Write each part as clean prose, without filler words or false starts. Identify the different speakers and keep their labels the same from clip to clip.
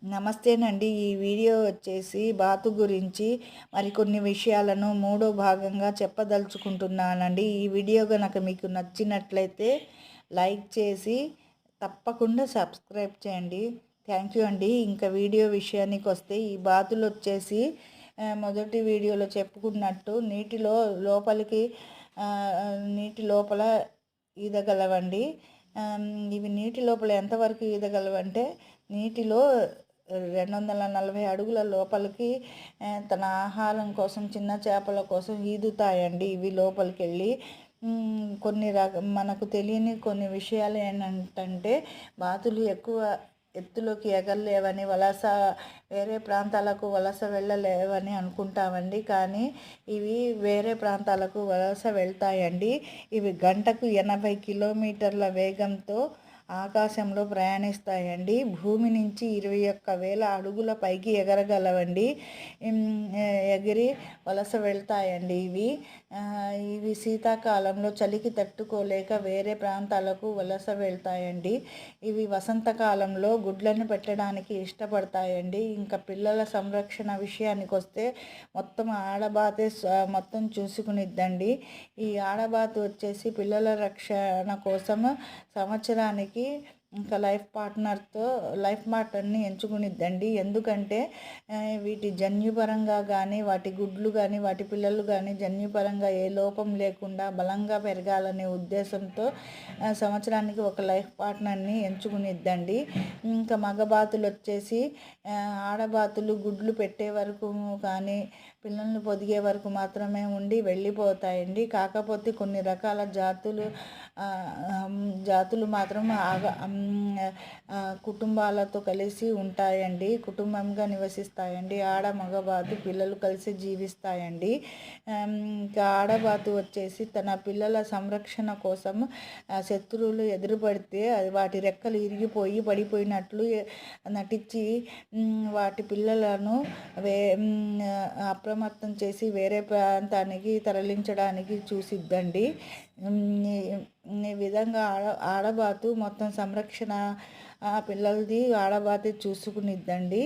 Speaker 1: నమస్తేనండి. ఈ వీడియో వచ్చేసి బాతు గురించి మరికొన్ని విషయాలను మూడో భాగంగా చెప్పదలుచుకుంటున్నానండి. ఈ వీడియో గనక మీకు నచ్చినట్లయితే లైక్ చేసి తప్పకుండా సబ్స్క్రైబ్ చేయండి. థ్యాంక్ యూ అండి. ఇంకా వీడియో విషయానికి వస్తే ఈ బాతులు వచ్చేసి మొదటి వీడియోలో చెప్పుకున్నట్టు నీటి లోపల ఈదగలవండి. ఇవి నీటి లోపల ఎంతవరకు ఈదగలవంటే నీటిలో 240 అడుగుల లోపలికి తన ఆహారం కోసం చిన్న చేపల కోసం ఈదుతాయండి. ఇవి లోపలికి వెళ్ళి మనకు తెలియని కొన్ని విషయాలు ఏంటంటే బాతులు ఎక్కువ ఎత్తులోకి ఎగరలేవని వేరే ప్రాంతాలకు వలస వెళ్ళలేవని అనుకుంటామండి. కానీ ఇవి వేరే ప్రాంతాలకు వలస వెళ్తాయండి. ఇవి గంటకు 80 కిలోమీటర్ల వేగంతో ఆకాశంలో ప్రయాణిస్తాయండి. భూమి నుంచి 21,000 అడుగుల పైకి ఎగరగలవండి. ఎగిరి వలస వెళ్తాయండి. ఇవి శీతాకాలంలో చలికి తట్టుకోలేక వేరే ప్రాంతాలకు వలస వెళ్తాయండి. ఇవి వసంతకాలంలో గుడ్లను పెట్టడానికి ఇష్టపడతాయండి. ఇంకా పిల్లల సంరక్షణ విషయానికి వస్తే ఆడబాతే మొత్తం చూసుకునిద్దండి. ఈ ఆడబాతు వచ్చేసి పిల్లల రక్షణ కోసం సంవత్సరానికి ఇంకా లైఫ్ పార్ట్నర్ని ఎంచుకునిద్దండి. ఎందుకంటే వీటి జన్యుపరంగా కానీ వాటి గుడ్లు కానీ వాటి పిల్లలు కానీ జన్యుపరంగా ఏ లోపం లేకుండా బలంగా పెరగాలనే ఉద్దేశంతో సంవత్సరానికి ఒక లైఫ్ పార్ట్నర్ని ఎంచుకునిద్దండి. ఇంకా మగబాతులు వచ్చేసి ఆడబాతులు గుడ్లు పెట్టే వరకు కానీ పిల్లల్ని పొదిగే వరకు మాత్రమే ఉండి వెళ్ళిపోతాయండి. కాకపోతే కొన్ని రకాల జాతులు మాత్రం కుటుంబాలతో కలిసి ఉంటాయండి. కుటుంబంగా నివసిస్తాయండి. మగబాతు పిల్లలు కలిసి జీవిస్తాయండి. ఇంకా ఆడబాతు వచ్చేసి తన పిల్లల సంరక్షణ కోసం శత్రువులు ఎదురుపడితే వాటి రెక్కలు ఇరిగిపోయి పడిపోయినట్లు నటించి వాటి పిల్లలను అప్రమత్తం చేసి వేరే ప్రాంతానికి తరలించడానికి చూసిద్దండి. ఈ విధంగా ఆడబాతు మొత్తం సంరక్షణ పిల్లలది ఆడబాతే చూసుకునిద్దండి.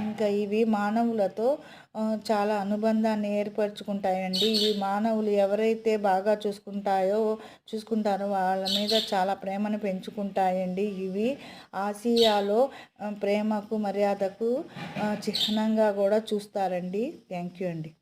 Speaker 1: ఇంకా ఇవి మానవులతో చాలా అనుబంధాన్ని ఏర్పరచుకుంటాయండి. ఇవి మానవులు ఎవరైతే బాగా చూసుకుంటారో వాళ్ళ మీద చాలా ప్రేమను పెంచుకుంటాయండి. ఇవి ఆసియాలో ప్రేమకు మర్యాదకు చిహ్నంగా కూడా చూస్తారండి. థ్యాంక్ యూ అండి.